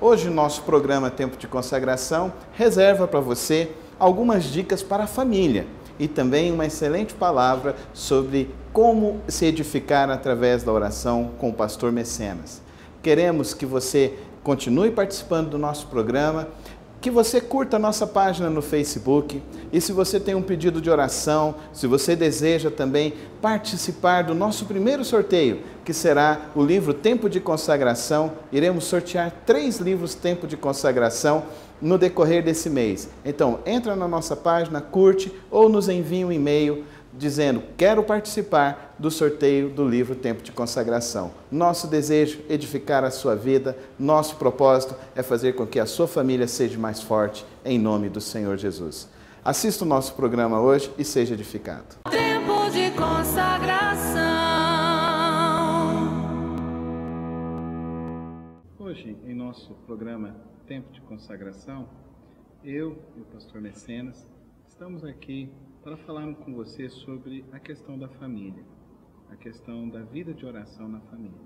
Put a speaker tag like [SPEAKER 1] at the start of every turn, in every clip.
[SPEAKER 1] Hoje, o nosso programa Tempo de Consagração reserva para você algumas dicas para a família e também uma excelente palavra sobre como se edificar através da oração com o pastor Mecenas. Queremos que você continue participando do nosso programa, que você curta a nossa página no Facebook e se você tem um pedido de oração, se você deseja também participar do nosso primeiro sorteio, que será o livro Tempo de Consagração, iremos sortear 3 livros Tempo de Consagração no decorrer desse mês. Então, entra na nossa página, curte ou nos envie um e-mail dizendo: quero participar do sorteio do livro Tempo de Consagração. Nosso desejo é edificar a sua vida, nosso propósito é fazer com que a sua família seja mais forte, em nome do Senhor Jesus. Assista o nosso programa hoje e seja edificado.
[SPEAKER 2] Tempo de consagração.
[SPEAKER 1] Hoje, em nosso programa Tempo de Consagração, eu e o pastor Mecenas estamos aqui para falar com você sobre a questão da família, a questão da vida de oração na família.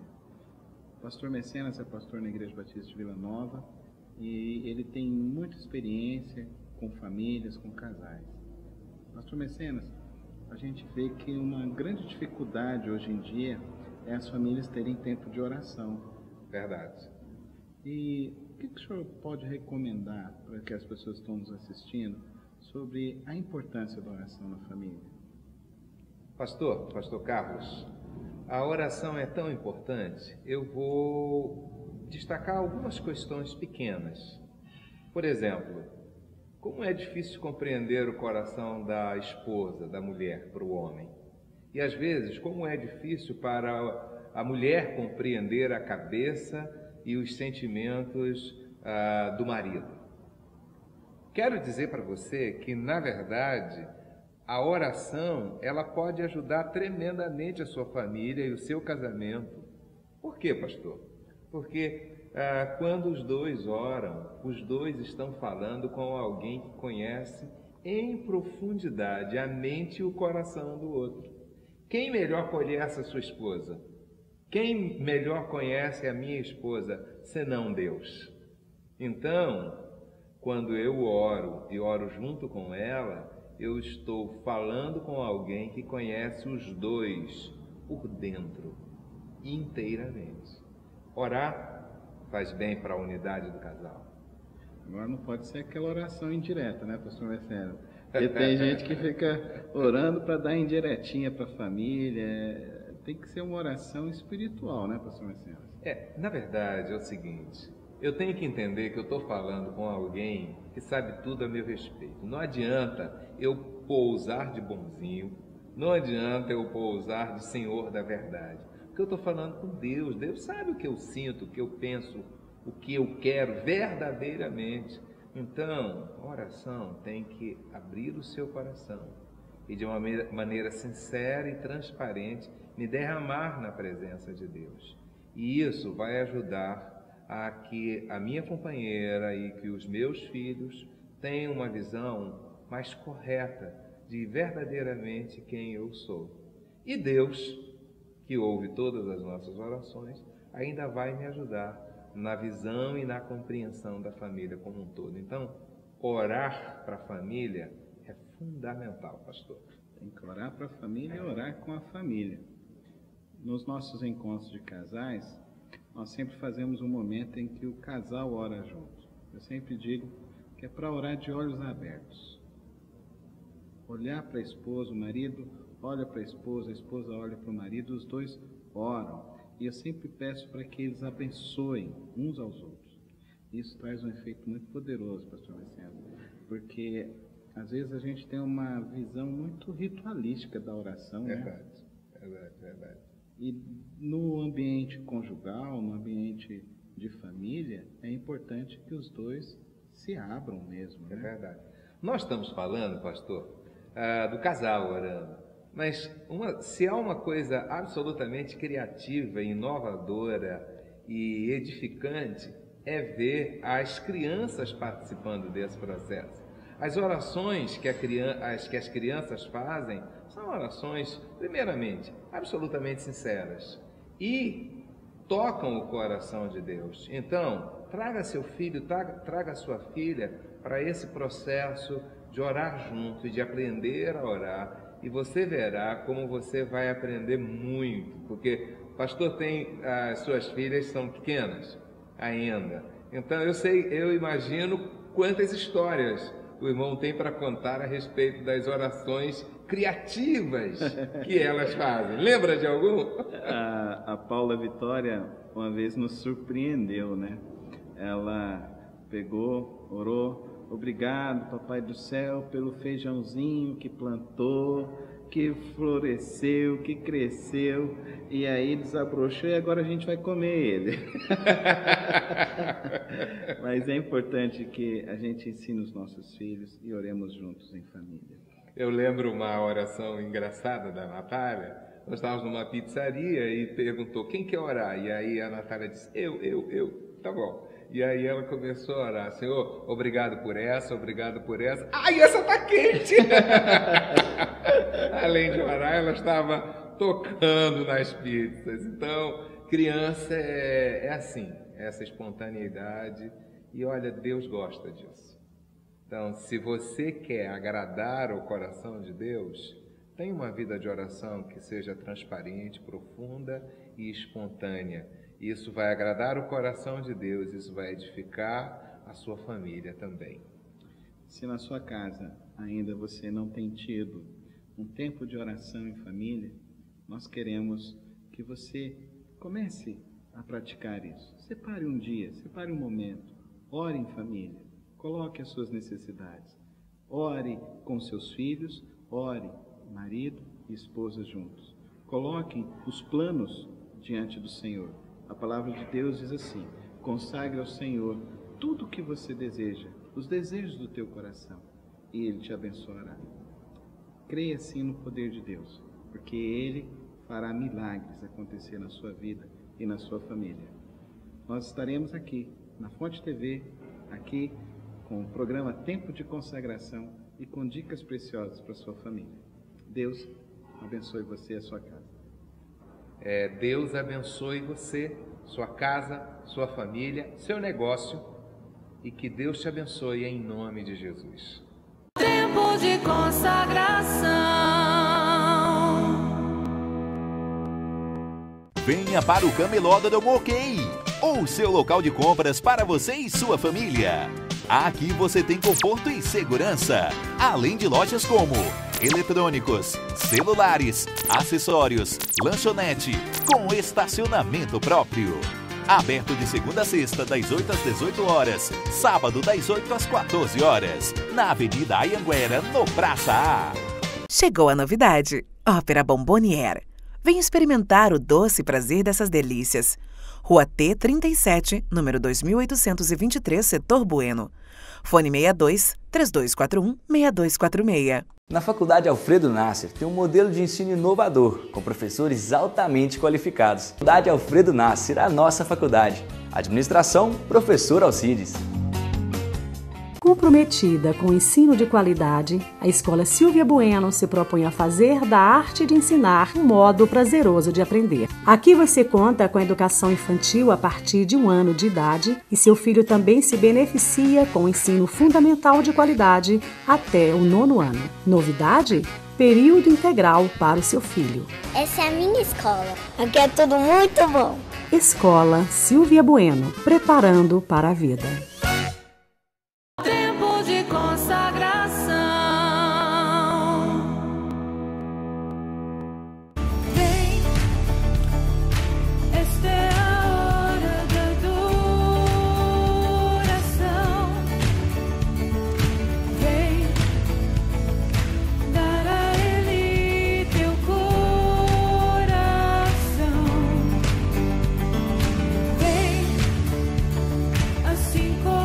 [SPEAKER 1] O pastor Mecenas é pastor na Igreja Batista de Vila Nova e ele tem muita experiência com famílias, com casais. Pastor Mecenas, a gente vê que uma grande dificuldade hoje em dia é as famílias terem tempo de oração.
[SPEAKER 3] Verdade.
[SPEAKER 1] E o que o senhor pode recomendar para que as pessoas que estão nos assistindo sobre a importância da oração na família?
[SPEAKER 3] Pastor Carlos, a oração é tão importante, eu vou destacar algumas questões pequenas. Por exemplo, como é difícil compreender o coração da esposa, da mulher, para o homem. E às vezes, como é difícil para a mulher compreender a cabeça e os sentimentos do marido. Quero dizer para você que, na verdade, a oração, ela pode ajudar tremendamente a sua família e o seu casamento. Por quê, pastor? Porque quando os dois oram, os dois estão falando com alguém que conhece em profundidade a mente e o coração do outro. Quem melhor conhece a sua esposa? Quem melhor conhece a minha esposa, senão Deus? Então, quando eu oro e oro junto com ela, eu estou falando com alguém que conhece os dois por dentro, inteiramente. Orar faz bem para a unidade do casal.
[SPEAKER 1] Agora não pode ser aquela oração indireta, né, pastor Mecenas? Porque tem gente que fica orando para dar indiretinha para a família. Tem que ser uma oração espiritual, né, pastor Mecenas?
[SPEAKER 3] Na verdade é o seguinte, eu tenho que entender que eu estou falando com alguém que sabe tudo a meu respeito. Não adianta eu pousar de bonzinho, não adianta eu pousar de senhor da verdade. Porque eu estou falando com Deus. Deus sabe o que eu sinto, o que eu penso, o que eu quero verdadeiramente. Então, a oração tem que abrir o seu coração e de uma maneira sincera e transparente me derramar na presença de Deus. E isso vai ajudar a que a minha companheira e que os meus filhos tenham uma visão mais correta de verdadeiramente quem eu sou. E Deus, que ouve todas as nossas orações, ainda vai me ajudar na visão e na compreensão da família como um todo. Então, orar para a família é fundamental, pastor.
[SPEAKER 1] Tem que orar para a família e orar com a família. Nos nossos encontros de casais, nós sempre fazemos um momento em que o casal ora junto. Eu sempre digo que é para orar de olhos abertos. Olhar para a esposa, o marido olha para a esposa olha para o marido, os dois oram. E eu sempre peço para que eles abençoem uns aos outros. Isso traz um efeito muito poderoso, pastor Mecenas, porque às vezes a gente tem uma visão muito ritualística da oração, né?
[SPEAKER 3] Verdade.
[SPEAKER 1] E no ambiente conjugal, no ambiente de família, é importante que os dois se abram mesmo, né?
[SPEAKER 3] É verdade. Nós estamos falando, pastor, do casal orando. Mas se há uma coisa absolutamente criativa, inovadora e edificante, é ver as crianças participando desse processo. As orações que as crianças fazem são orações, primeiramente, absolutamente sinceras e tocam o coração de Deus. Então, traga seu filho, traga sua filha para esse processo de orar junto e de aprender a orar. E você verá como você vai aprender muito, porque o pastor tem, as suas filhas são pequenas ainda. Então eu imagino quantas histórias o irmão tem para contar a respeito das orações criativas que elas fazem. Lembra de algum?
[SPEAKER 1] A Paula Vitória uma vez nos surpreendeu, né? Ela pegou, orou: obrigado, Papai do Céu, pelo feijãozinho que plantou, que floresceu, que cresceu, e aí desabrochou e agora a gente vai comer ele. Mas é importante que a gente ensine os nossos filhos e oremos juntos em família.
[SPEAKER 3] Eu lembro uma oração engraçada da Natália. Nós estávamos numa pizzaria e perguntou: quem quer orar? E aí a Natália disse: eu. Tá bom. E aí ela começou a orar: Senhor, obrigado por essa, obrigado por essa. Ai, essa tá quente! Além de orar, ela estava tocando nas pizzas. Então, criança é assim, essa espontaneidade. E olha, Deus gosta disso. Então, se você quer agradar o coração de Deus, tenha uma vida de oração que seja transparente, profunda e espontânea. Isso vai agradar o coração de Deus, isso vai edificar a sua família também.
[SPEAKER 1] Se na sua casa ainda você não tem tido um tempo de oração em família, nós queremos que você comece a praticar isso. Separe um dia, separe um momento, ore em família, coloque as suas necessidades, ore com seus filhos, ore marido e esposa juntos. Coloquem os planos diante do Senhor. A palavra de Deus diz assim: consagre ao Senhor tudo o que você deseja, os desejos do teu coração, e Ele te abençoará. Creia sim no poder de Deus, porque Ele fará milagres acontecer na sua vida e na sua família. Nós estaremos aqui, na Fonte TV, aqui com o programa Tempo de Consagração e com dicas preciosas para a sua família. Deus abençoe você e a sua casa.
[SPEAKER 3] Deus abençoe você, sua casa, sua família, seu negócio, e que Deus te abençoe em nome de Jesus.
[SPEAKER 2] Tempo de consagração.
[SPEAKER 4] Venha para o Camelódromo OK, o seu local de compras para você e sua família. Aqui você tem conforto e segurança, além de lojas como eletrônicos, celulares, acessórios, lanchonete, com estacionamento próprio. Aberto de segunda a sexta, das 8 às 18 horas, sábado das 8 às 14 horas, na Avenida Anhanguera, no Praça A.
[SPEAKER 5] Chegou a novidade, Ópera Bomboniere. Vem experimentar o doce prazer dessas delícias. Rua T37, número 2823, Setor Bueno. Fone 62-3241-6246.
[SPEAKER 6] Na Faculdade Alfredo Nasser tem um modelo de ensino inovador, com professores altamente qualificados. Faculdade Alfredo Nasser, a nossa faculdade. Administração, professor Alcides.
[SPEAKER 7] Comprometida com o ensino de qualidade, a Escola Silvia Bueno se propõe a fazer da arte de ensinar um modo prazeroso de aprender. Aqui você conta com a educação infantil a partir de 1 ano de idade e seu filho também se beneficia com o ensino fundamental de qualidade até o 9º ano. Novidade? Período integral para o seu filho.
[SPEAKER 8] Essa é a minha escola. Aqui é tudo muito bom.
[SPEAKER 7] Escola Silvia Bueno, preparando para a vida.
[SPEAKER 2] Tempo de consagração. Vem, esta é a hora da adoração. Vem, dar a Ele teu coração. Vem, assim como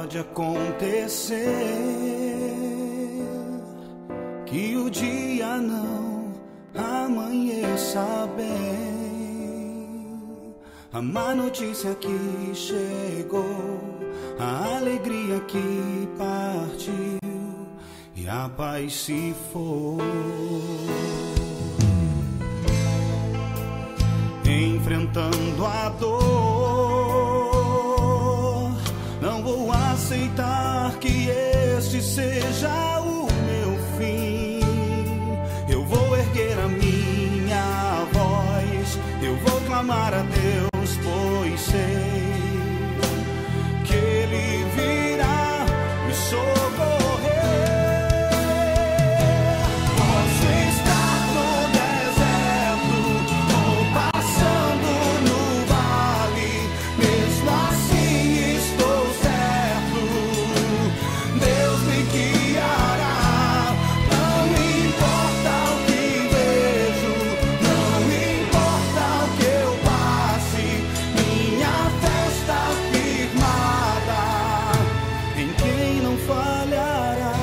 [SPEAKER 9] pode acontecer que o dia não amanheça bem. A má notícia que chegou, a alegria que partiu e a paz se foi. Enfrentando a dor, não vou aceitar que este seja o meu fim. Eu vou erguer a minha voz, eu vou clamar a Deus, pois sei que Ele virá me socorrer. Posso estar no deserto ou passando no vale, mesmo assim estou certo, Deus me guiará. Não importa o que vejo, não importa o que eu passe, minha fé está firmada em quem não falhará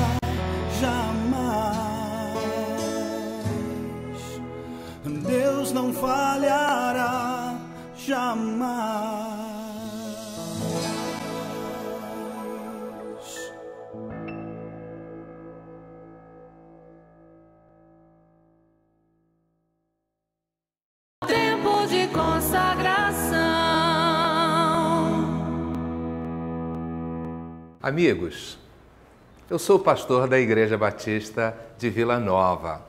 [SPEAKER 9] jamais. Deus não falhará jamais.
[SPEAKER 2] Tempo de consagração.
[SPEAKER 3] Amigos, eu sou o pastor da Igreja Batista de Vila Nova.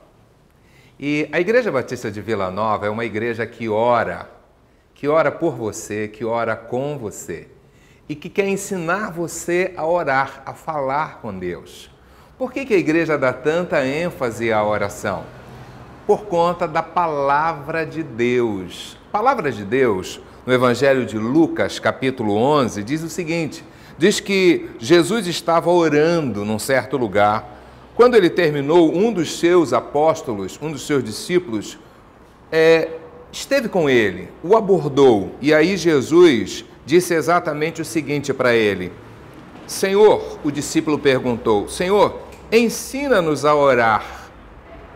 [SPEAKER 3] E a Igreja Batista de Vila Nova é uma igreja que ora por você, que ora com você e que quer ensinar você a orar, a falar com Deus. Por que a igreja dá tanta ênfase à oração? Por conta da palavra de Deus. A palavra de Deus, no Evangelho de Lucas, capítulo 11, diz o seguinte: diz que Jesus estava orando num certo lugar. Quando ele terminou, um dos seus apóstolos, um dos seus discípulos, esteve com ele, o abordou. E aí Jesus disse exatamente o seguinte para ele: Senhor, o discípulo perguntou, Senhor, ensina-nos a orar,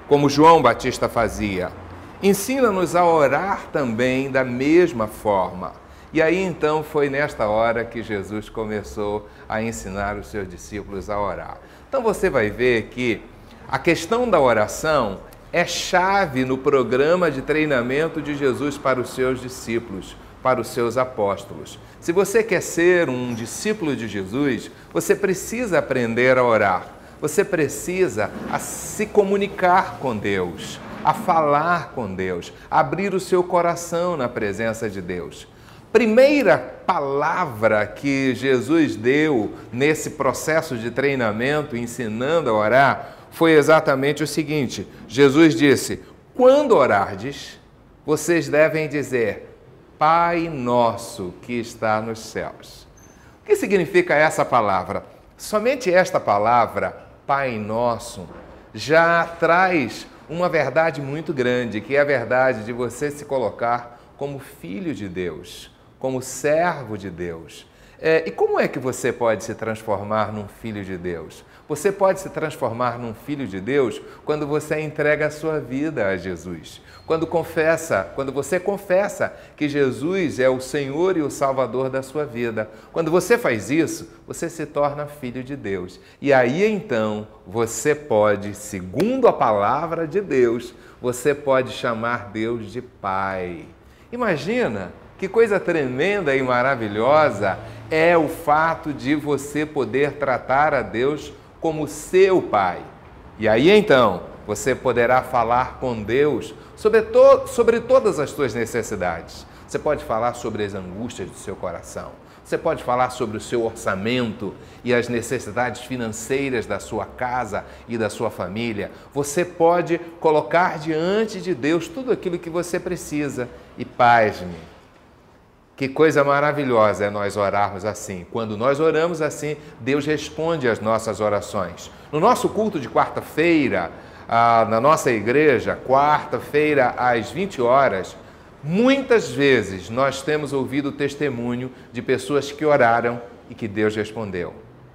[SPEAKER 3] como João Batista fazia. Ensina-nos a orar também da mesma forma. E aí então foi nesta hora que Jesus começou a ensinar os seus discípulos a orar. Então você vai ver que a questão da oração é chave no programa de treinamento de Jesus para os seus discípulos, para os seus apóstolos. Se você quer ser um discípulo de Jesus, você precisa aprender a orar. Você precisa se comunicar com Deus, a falar com Deus, abrir o seu coração na presença de Deus. Primeira palavra que Jesus deu nesse processo de treinamento, ensinando a orar, foi exatamente o seguinte: Jesus disse, quando orardes, vocês devem dizer, Pai nosso que está nos céus. O que significa essa palavra? Somente esta palavra, Pai nosso, já traz uma verdade muito grande, que é a verdade de você se colocar como filho de Deus, como servo de Deus. E como é que você pode se transformar num filho de Deus? Você pode se transformar num filho de Deus quando você entrega a sua vida a Jesus. Quando você confessa que Jesus é o Senhor e o Salvador da sua vida. Quando você faz isso, você se torna filho de Deus. E aí então você pode, segundo a palavra de Deus, você pode chamar Deus de Pai. Imagina que coisa tremenda e maravilhosa é o fato de você poder tratar a Deus como seu Pai. E aí então você poderá falar com Deus sobre todas as suas necessidades. Você pode falar sobre as angústias do seu coração. Você pode falar sobre o seu orçamento e as necessidades financeiras da sua casa e da sua família. Você pode colocar diante de Deus tudo aquilo que você precisa. E pasme, que coisa maravilhosa é nós orarmos assim. Quando nós oramos assim, Deus responde às nossas orações. No nosso culto de quarta-feira, na nossa igreja, quarta-feira às 20 horas, muitas vezes nós temos ouvido o testemunho de pessoas que oraram e que Deus respondeu.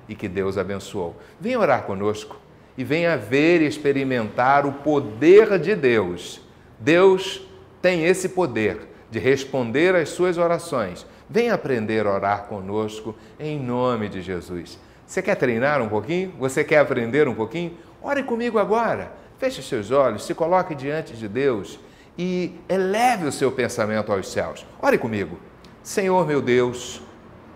[SPEAKER 3] e que Deus abençoou. Venha orar conosco e venha ver e experimentar o poder de Deus. Deus tem esse poder de responder às suas orações. Venha aprender a orar conosco em nome de Jesus. Você quer treinar um pouquinho? Você quer aprender um pouquinho? Ore comigo agora. Feche seus olhos, se coloque diante de Deus e eleve o seu pensamento aos céus. Ore comigo. Senhor meu Deus,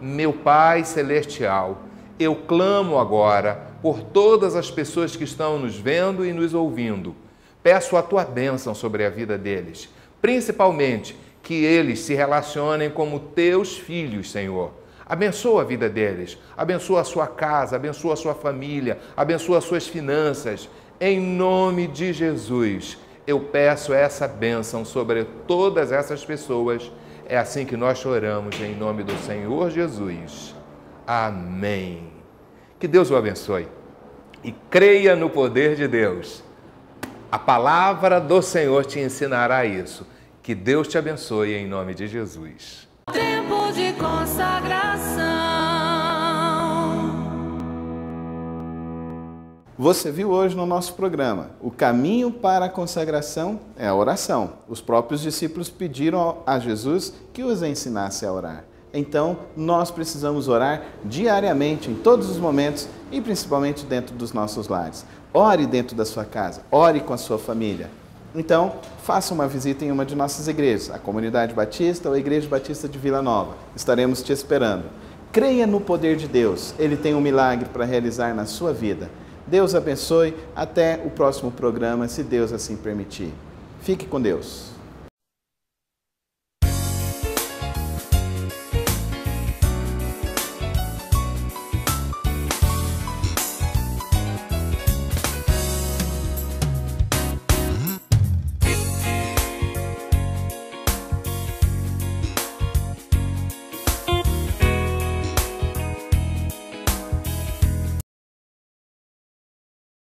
[SPEAKER 3] meu Pai celestial, eu clamo agora por todas as pessoas que estão nos vendo e nos ouvindo. Peço a tua bênção sobre a vida deles, principalmente que eles se relacionem como teus filhos, Senhor. Abençoa a vida deles, abençoa a sua casa, abençoa a sua família, abençoa as suas finanças. Em nome de Jesus, eu peço essa bênção sobre todas essas pessoas. É assim que nós oramos em nome do Senhor Jesus. Amém. Que Deus o abençoe e creia no poder de Deus. A palavra do Senhor te ensinará isso. Que Deus te abençoe em nome de Jesus.
[SPEAKER 2] Tempo de consagração.
[SPEAKER 1] Você viu hoje no nosso programa, o caminho para a consagração é a oração. Os próprios discípulos pediram a Jesus que os ensinasse a orar. Então, nós precisamos orar diariamente, em todos os momentos e principalmente dentro dos nossos lares. Ore dentro da sua casa, ore com a sua família. Então, faça uma visita em uma de nossas igrejas, a Comunidade Batista ou a Igreja Batista de Vila Nova. Estaremos te esperando. Creia no poder de Deus, Ele tem um milagre para realizar na sua vida. Deus abençoe, até o próximo programa, se Deus assim permitir. Fique com Deus.